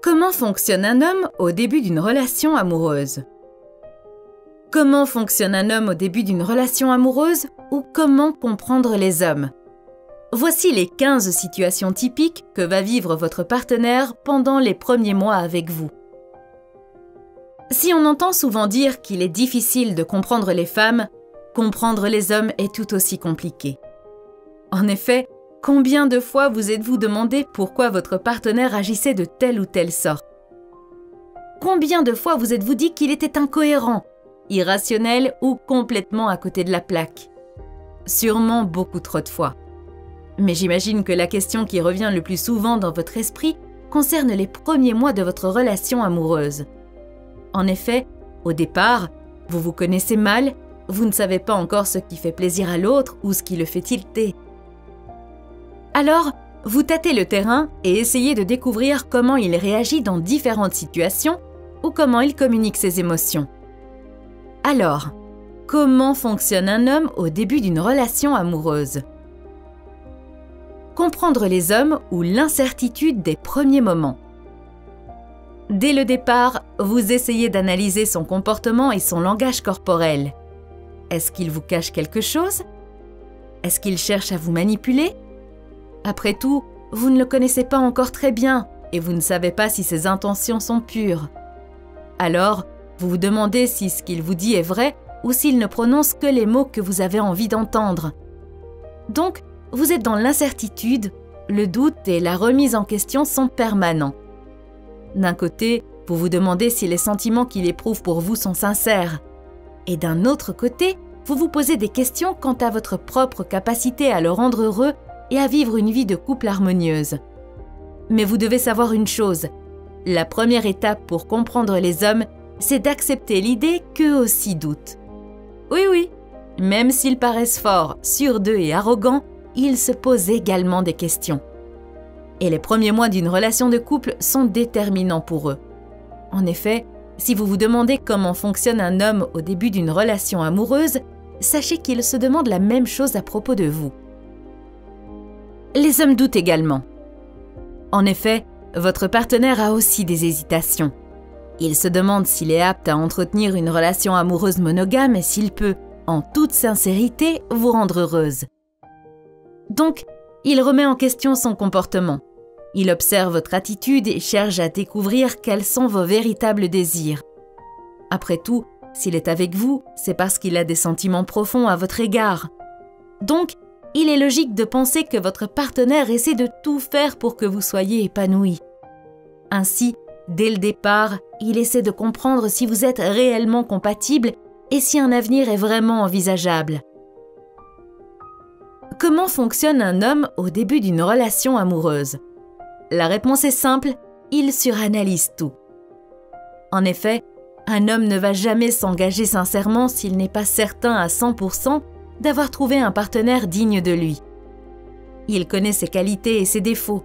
Comment fonctionne un homme au début d'une relation amoureuse? Comment fonctionne un homme au début d'une relation amoureuse ou comment comprendre les hommes? Voici les 15 situations typiques que va vivre votre partenaire pendant les premiers mois avec vous. Si on entend souvent dire qu'il est difficile de comprendre les femmes, comprendre les hommes est tout aussi compliqué. En effet, combien de fois vous êtes-vous demandé pourquoi votre partenaire agissait de telle ou telle sorte? Combien de fois vous êtes-vous dit qu'il était incohérent, irrationnel ou complètement à côté de la plaque? Sûrement beaucoup trop de fois. Mais j'imagine que la question qui revient le plus souvent dans votre esprit concerne les premiers mois de votre relation amoureuse. En effet, au départ, vous vous connaissez mal, vous ne savez pas encore ce qui fait plaisir à l'autre ou ce qui le fait tilter. Alors, vous tâtez le terrain et essayez de découvrir comment il réagit dans différentes situations ou comment il communique ses émotions. Alors, comment fonctionne un homme au début d'une relation amoureuse? Comprendre les hommes ou l'incertitude des premiers moments. Dès le départ, vous essayez d'analyser son comportement et son langage corporel. Est-ce qu'il vous cache quelque chose? Est-ce qu'il cherche à vous manipuler? Après tout, vous ne le connaissez pas encore très bien et vous ne savez pas si ses intentions sont pures. Alors, vous vous demandez si ce qu'il vous dit est vrai ou s'il ne prononce que les mots que vous avez envie d'entendre. Donc, vous êtes dans l'incertitude, le doute et la remise en question sont permanents. D'un côté, vous vous demandez si les sentiments qu'il éprouve pour vous sont sincères. Et d'un autre côté, vous vous posez des questions quant à votre propre capacité à le rendre heureux et à vivre une vie de couple harmonieuse. Mais vous devez savoir une chose, la première étape pour comprendre les hommes, c'est d'accepter l'idée qu'eux aussi doutent. Oui, même s'ils paraissent forts, sûrs d'eux et arrogants, ils se posent également des questions. Et les premiers mois d'une relation de couple sont déterminants pour eux. En effet, si vous vous demandez comment fonctionne un homme au début d'une relation amoureuse, sachez qu'il se demande la même chose à propos de vous. Les hommes doutent également. En effet, votre partenaire a aussi des hésitations. Il se demande s'il est apte à entretenir une relation amoureuse monogame et s'il peut, en toute sincérité, vous rendre heureuse. Donc, il remet en question son comportement. Il observe votre attitude et cherche à découvrir quels sont vos véritables désirs. Après tout, s'il est avec vous, c'est parce qu'il a des sentiments profonds à votre égard. Donc, il est logique de penser que votre partenaire essaie de tout faire pour que vous soyez épanoui. Ainsi, dès le départ, il essaie de comprendre si vous êtes réellement compatibles et si un avenir est vraiment envisageable. Comment fonctionne un homme au début d'une relation amoureuse? La réponse est simple, il suranalyse tout. En effet, un homme ne va jamais s'engager sincèrement s'il n'est pas certain à 100% d'avoir trouvé un partenaire digne de lui. Il connaît ses qualités et ses défauts,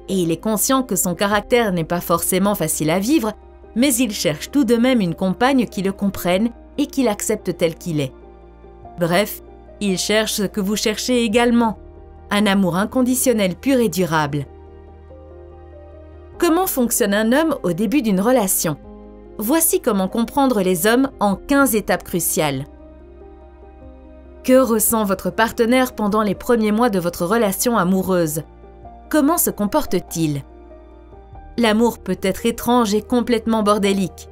et il est conscient que son caractère n'est pas forcément facile à vivre, mais il cherche tout de même une compagne qui le comprenne et qui l'accepte tel qu'il est. Bref, il cherche ce que vous cherchez également, un amour inconditionnel pur et durable. Comment fonctionne un homme au début d'une relation? Voici comment comprendre les hommes en 15 étapes cruciales. Que ressent votre partenaire pendant les premiers mois de votre relation amoureuse? Comment se comporte-t-il? L'amour peut être étrange et complètement bordélique.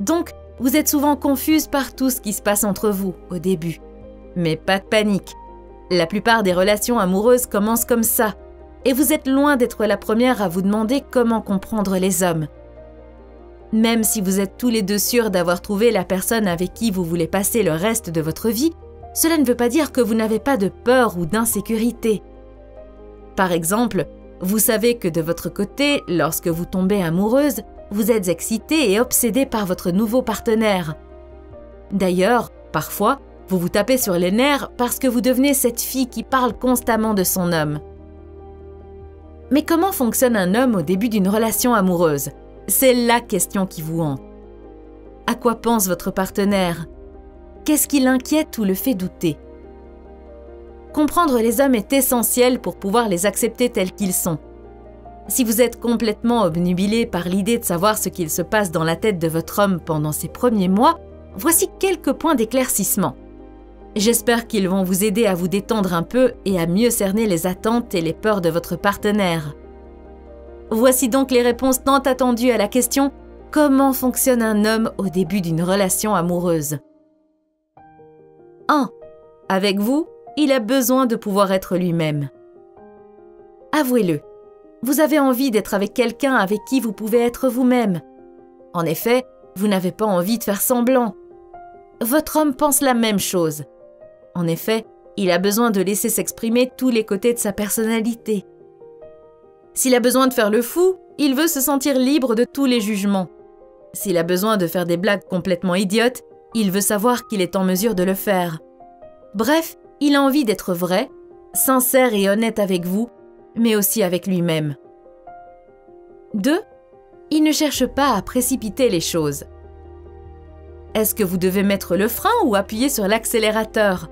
Donc, vous êtes souvent confuse par tout ce qui se passe entre vous au début. Mais pas de panique. La plupart des relations amoureuses commencent comme ça, et vous êtes loin d'être la première à vous demander comment comprendre les hommes. Même si vous êtes tous les deux sûrs d'avoir trouvé la personne avec qui vous voulez passer le reste de votre vie, cela ne veut pas dire que vous n'avez pas de peur ou d'insécurité. Par exemple, vous savez que de votre côté, lorsque vous tombez amoureuse, vous êtes excitée et obsédée par votre nouveau partenaire. D'ailleurs, parfois, vous vous tapez sur les nerfs parce que vous devenez cette fille qui parle constamment de son homme. Mais comment fonctionne un homme au début d'une relation amoureuse? C'est la question qui vous hante. À quoi pense votre partenaire? Qu'est-ce qui l'inquiète ou le fait douter? Comprendre les hommes est essentiel pour pouvoir les accepter tels qu'ils sont. Si vous êtes complètement obnubilé par l'idée de savoir ce qu'il se passe dans la tête de votre homme pendant ces premiers mois, voici quelques points d'éclaircissement. J'espère qu'ils vont vous aider à vous détendre un peu et à mieux cerner les attentes et les peurs de votre partenaire. Voici donc les réponses tant attendues à la question « Comment fonctionne un homme au début d'une relation amoureuse ?» 1. Avec vous, il a besoin de pouvoir être lui-même. Avouez-le, vous avez envie d'être avec quelqu'un avec qui vous pouvez être vous-même. En effet, vous n'avez pas envie de faire semblant. Votre homme pense la même chose. En effet, il a besoin de laisser s'exprimer tous les côtés de sa personnalité. S'il a besoin de faire le fou, il veut se sentir libre de tous les jugements. S'il a besoin de faire des blagues complètement idiotes, il veut savoir qu'il est en mesure de le faire. Bref, il a envie d'être vrai, sincère et honnête avec vous, mais aussi avec lui-même. 2. Il ne cherche pas à précipiter les choses. Est-ce que vous devez mettre le frein ou appuyer sur l'accélérateur ?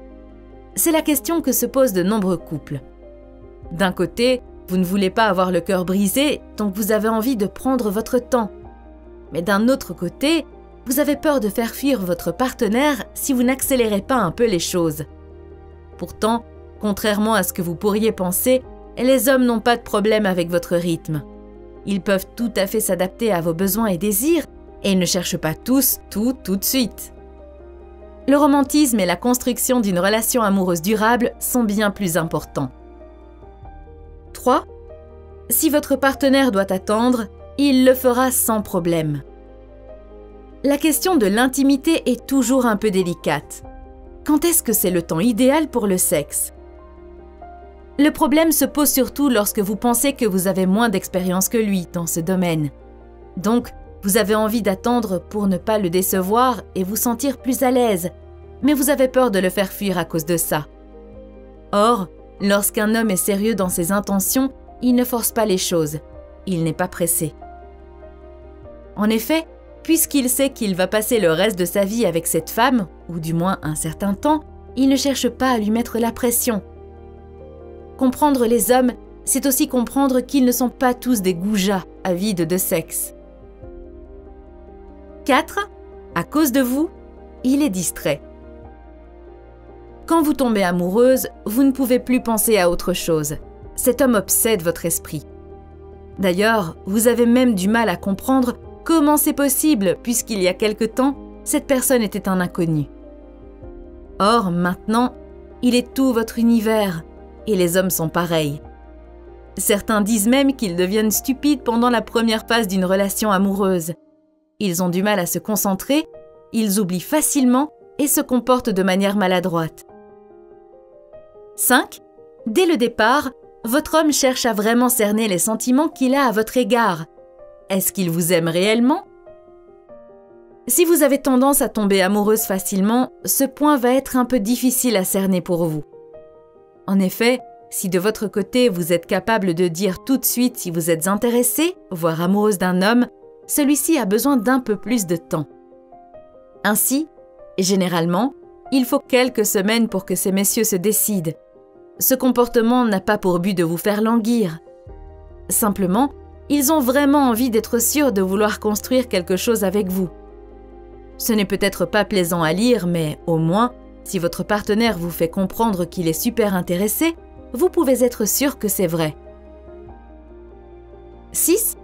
C'est la question que se posent de nombreux couples. D'un côté, vous ne voulez pas avoir le cœur brisé, donc vous avez envie de prendre votre temps. Mais d'un autre côté, vous avez peur de faire fuir votre partenaire si vous n'accélérez pas un peu les choses. Pourtant, contrairement à ce que vous pourriez penser, les hommes n'ont pas de problème avec votre rythme. Ils peuvent tout à fait s'adapter à vos besoins et désirs et ils ne cherchent pas tous tout de suite. Le romantisme et la construction d'une relation amoureuse durable sont bien plus importants. 3. Si votre partenaire doit attendre, il le fera sans problème. La question de l'intimité est toujours un peu délicate. Quand est-ce que c'est le temps idéal pour le sexe ? Le problème se pose surtout lorsque vous pensez que vous avez moins d'expérience que lui dans ce domaine. Donc, vous avez envie d'attendre pour ne pas le décevoir et vous sentir plus à l'aise, mais vous avez peur de le faire fuir à cause de ça. Or, lorsqu'un homme est sérieux dans ses intentions, il ne force pas les choses. Il n'est pas pressé. En effet, puisqu'il sait qu'il va passer le reste de sa vie avec cette femme, ou du moins un certain temps, il ne cherche pas à lui mettre la pression. Comprendre les hommes, c'est aussi comprendre qu'ils ne sont pas tous des goujats avides de sexe. 4. À cause de vous, il est distrait. Quand vous tombez amoureuse, vous ne pouvez plus penser à autre chose. Cet homme obsède votre esprit. D'ailleurs, vous avez même du mal à comprendre comment c'est possible puisqu'il y a quelque temps, cette personne était un inconnu. Or, maintenant, il est tout votre univers et les hommes sont pareils. Certains disent même qu'ils deviennent stupides pendant la première phase d'une relation amoureuse. Ils ont du mal à se concentrer, ils oublient facilement et se comportent de manière maladroite. 5. Dès le départ, votre homme cherche à vraiment cerner les sentiments qu'il a à votre égard. Est-ce qu'il vous aime réellement ? Si vous avez tendance à tomber amoureuse facilement, ce point va être un peu difficile à cerner pour vous. En effet, si de votre côté vous êtes capable de dire tout de suite si vous êtes intéressée, voire amoureuse d'un homme, celui-ci a besoin d'un peu plus de temps. Ainsi, généralement, il faut quelques semaines pour que ces messieurs se décident. Ce comportement n'a pas pour but de vous faire languir. Simplement, ils ont vraiment envie d'être sûrs de vouloir construire quelque chose avec vous. Ce n'est peut-être pas plaisant à lire, mais au moins, si votre partenaire vous fait comprendre qu'il est super intéressé, vous pouvez être sûr que c'est vrai. 6.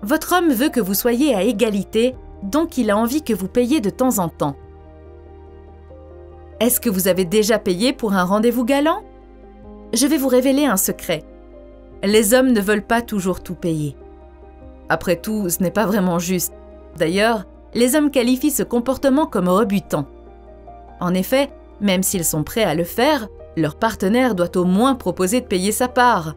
Votre homme veut que vous soyez à égalité, donc il a envie que vous payiez de temps en temps. Est-ce que vous avez déjà payé pour un rendez-vous galant ? Je vais vous révéler un secret. Les hommes ne veulent pas toujours tout payer. Après tout, ce n'est pas vraiment juste. D'ailleurs, les hommes qualifient ce comportement comme rebutant. En effet, même s'ils sont prêts à le faire, leur partenaire doit au moins proposer de payer sa part.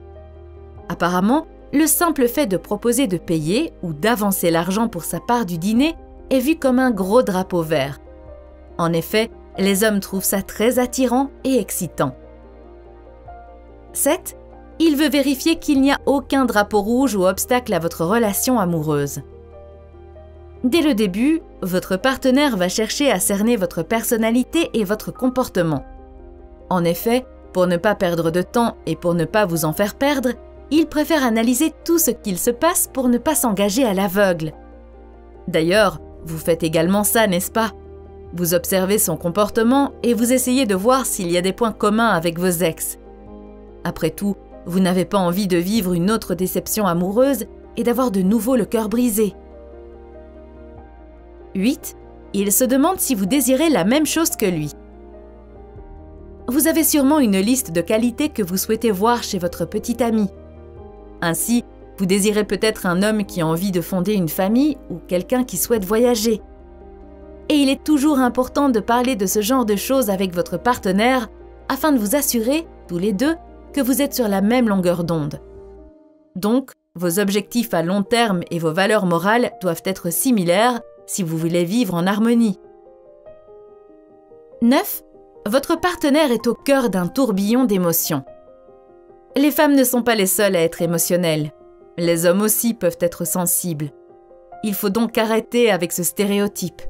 Apparemment, le simple fait de proposer de payer ou d'avancer l'argent pour sa part du dîner est vu comme un gros drapeau vert. En effet, les hommes trouvent ça très attirant et excitant. 7. Il veut vérifier qu'il n'y a aucun drapeau rouge ou obstacle à votre relation amoureuse. Dès le début, votre partenaire va chercher à cerner votre personnalité et votre comportement. En effet, pour ne pas perdre de temps et pour ne pas vous en faire perdre, il préfère analyser tout ce qu'il se passe pour ne pas s'engager à l'aveugle. D'ailleurs, vous faites également ça, n'est-ce pas? Vous observez son comportement et vous essayez de voir s'il y a des points communs avec vos ex. Après tout, vous n'avez pas envie de vivre une autre déception amoureuse et d'avoir de nouveau le cœur brisé. 8. Il se demande si vous désirez la même chose que lui. Vous avez sûrement une liste de qualités que vous souhaitez voir chez votre petit ami. Ainsi, vous désirez peut-être un homme qui a envie de fonder une famille ou quelqu'un qui souhaite voyager. Et il est toujours important de parler de ce genre de choses avec votre partenaire afin de vous assurer, tous les deux, que vous êtes sur la même longueur d'onde. Donc, vos objectifs à long terme et vos valeurs morales doivent être similaires si vous voulez vivre en harmonie. 9. Votre partenaire est au cœur d'un tourbillon d'émotions. Les femmes ne sont pas les seules à être émotionnelles. Les hommes aussi peuvent être sensibles. Il faut donc arrêter avec ce stéréotype.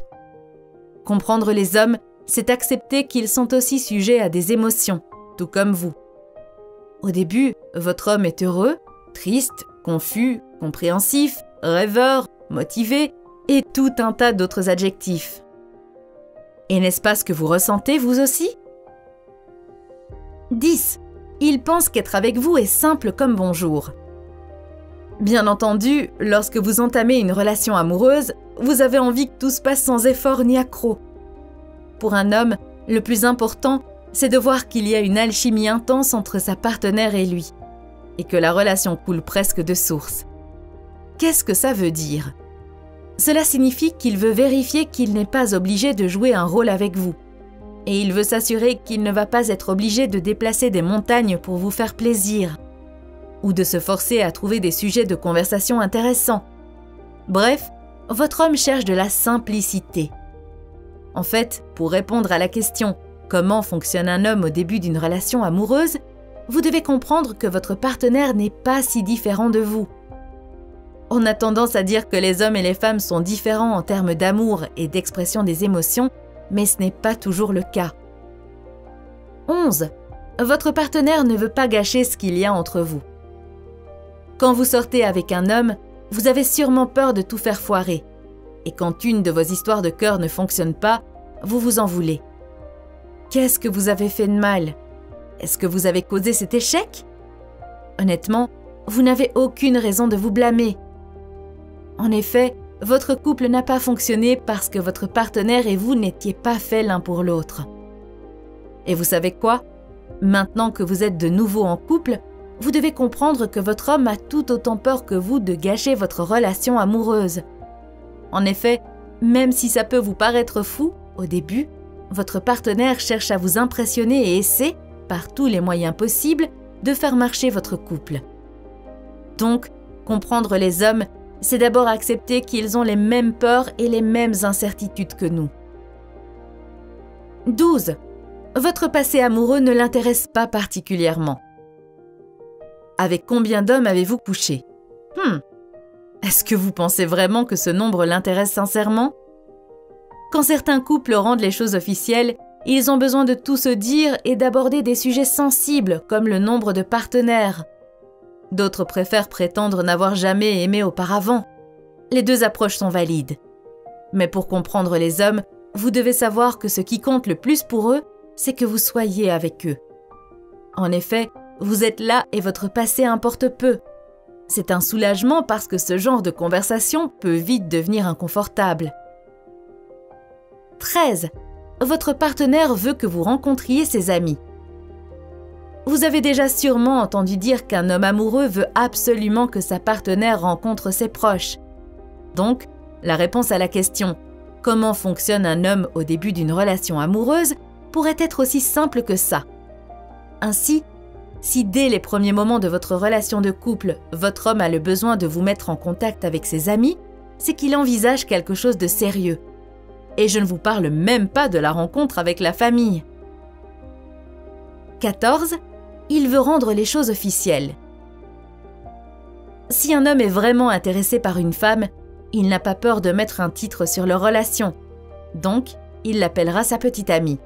Comprendre les hommes, c'est accepter qu'ils sont aussi sujets à des émotions, tout comme vous. Au début, votre homme est heureux, triste, confus, compréhensif, rêveur, motivé et tout un tas d'autres adjectifs. Et n'est-ce pas ce que vous ressentez vous aussi? 10. Il pense qu'être avec vous est simple comme bonjour. Bien entendu, lorsque vous entamez une relation amoureuse, vous avez envie que tout se passe sans effort ni accroc. Pour un homme, le plus important, c'est de voir qu'il y a une alchimie intense entre sa partenaire et lui, et que la relation coule presque de source. Qu'est-ce que ça veut dire? Cela signifie qu'il veut vérifier qu'il n'est pas obligé de jouer un rôle avec vous. Et il veut s'assurer qu'il ne va pas être obligé de déplacer des montagnes pour vous faire plaisir, ou de se forcer à trouver des sujets de conversation intéressants. Bref, votre homme cherche de la simplicité. En fait, pour répondre à la question « Comment fonctionne un homme au début d'une relation amoureuse ?», vous devez comprendre que votre partenaire n'est pas si différent de vous. On a tendance à dire que les hommes et les femmes sont différents en termes d'amour et d'expression des émotions, mais ce n'est pas toujours le cas. 11. Votre partenaire ne veut pas gâcher ce qu'il y a entre vous. Quand vous sortez avec un homme, vous avez sûrement peur de tout faire foirer. Et quand une de vos histoires de cœur ne fonctionne pas, vous vous en voulez. Qu'est-ce que vous avez fait de mal? Est-ce que vous avez causé cet échec? Honnêtement, vous n'avez aucune raison de vous blâmer. En effet, votre couple n'a pas fonctionné parce que votre partenaire et vous n'étiez pas faits l'un pour l'autre. Et vous savez quoi? Maintenant que vous êtes de nouveau en couple, vous devez comprendre que votre homme a tout autant peur que vous de gâcher votre relation amoureuse. En effet, même si ça peut vous paraître fou, au début, votre partenaire cherche à vous impressionner et essaie, par tous les moyens possibles, de faire marcher votre couple. Donc, comprendre les hommes, c'est d'abord accepter qu'ils ont les mêmes peurs et les mêmes incertitudes que nous. 12. Votre passé amoureux ne l'intéresse pas particulièrement. Avec combien d'hommes avez-vous couché? Est-ce que vous pensez vraiment que ce nombre l'intéresse sincèrement? Quand certains couples rendent les choses officielles, ils ont besoin de tout se dire et d'aborder des sujets sensibles comme le nombre de partenaires. D'autres préfèrent prétendre n'avoir jamais aimé auparavant. Les deux approches sont valides. Mais pour comprendre les hommes, vous devez savoir que ce qui compte le plus pour eux, c'est que vous soyez avec eux. En effet, vous êtes là et votre passé importe peu. C'est un soulagement parce que ce genre de conversation peut vite devenir inconfortable. 13. Votre partenaire veut que vous rencontriez ses amis. Vous avez déjà sûrement entendu dire qu'un homme amoureux veut absolument que sa partenaire rencontre ses proches. Donc, la réponse à la question « Comment fonctionne un homme au début d'une relation amoureuse ?» pourrait être aussi simple que ça. Ainsi, si dès les premiers moments de votre relation de couple, votre homme a le besoin de vous mettre en contact avec ses amis, c'est qu'il envisage quelque chose de sérieux. Et je ne vous parle même pas de la rencontre avec la famille. 14. Il veut rendre les choses officielles. Si un homme est vraiment intéressé par une femme, il n'a pas peur de mettre un titre sur leur relation. Donc, il l'appellera sa petite amie.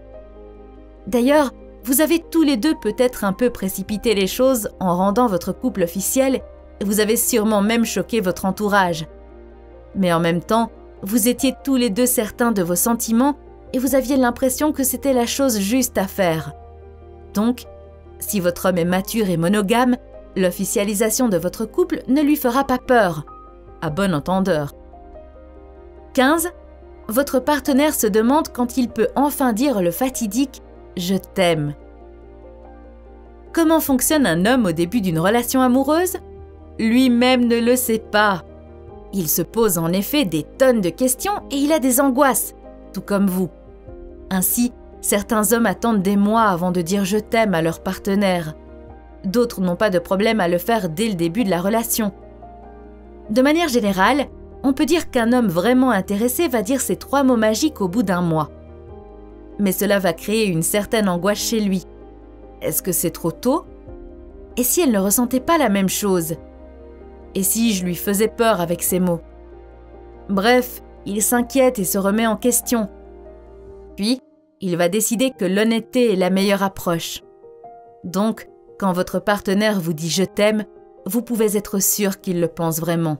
D'ailleurs, Vous avez tous les deux peut-être un peu précipité les choses en rendant votre couple officiel et vous avez sûrement même choqué votre entourage. Mais en même temps, vous étiez tous les deux certains de vos sentiments et vous aviez l'impression que c'était la chose juste à faire. Donc, si votre homme est mature et monogame, l'officialisation de votre couple ne lui fera pas peur, à bon entendeur. 15. Votre partenaire se demande quand il peut enfin dire le fatidique « je t'aime ». Comment fonctionne un homme au début d'une relation amoureuse? Lui-même ne le sait pas. Il se pose en effet des tonnes de questions et il a des angoisses, tout comme vous. Ainsi, certains hommes attendent des mois avant de dire « je t'aime » à leur partenaire. D'autres n'ont pas de problème à le faire dès le début de la relation. De manière générale, on peut dire qu'un homme vraiment intéressé va dire ces 3 mots magiques au bout d'un mois. Mais cela va créer une certaine angoisse chez lui. Est-ce que c'est trop tôt? Et si elle ne ressentait pas la même chose? Et si je lui faisais peur avec ces mots? Bref, il s'inquiète et se remet en question. Puis, il va décider que l'honnêteté est la meilleure approche. Donc, quand votre partenaire vous dit « je t'aime », vous pouvez être sûr qu'il le pense vraiment.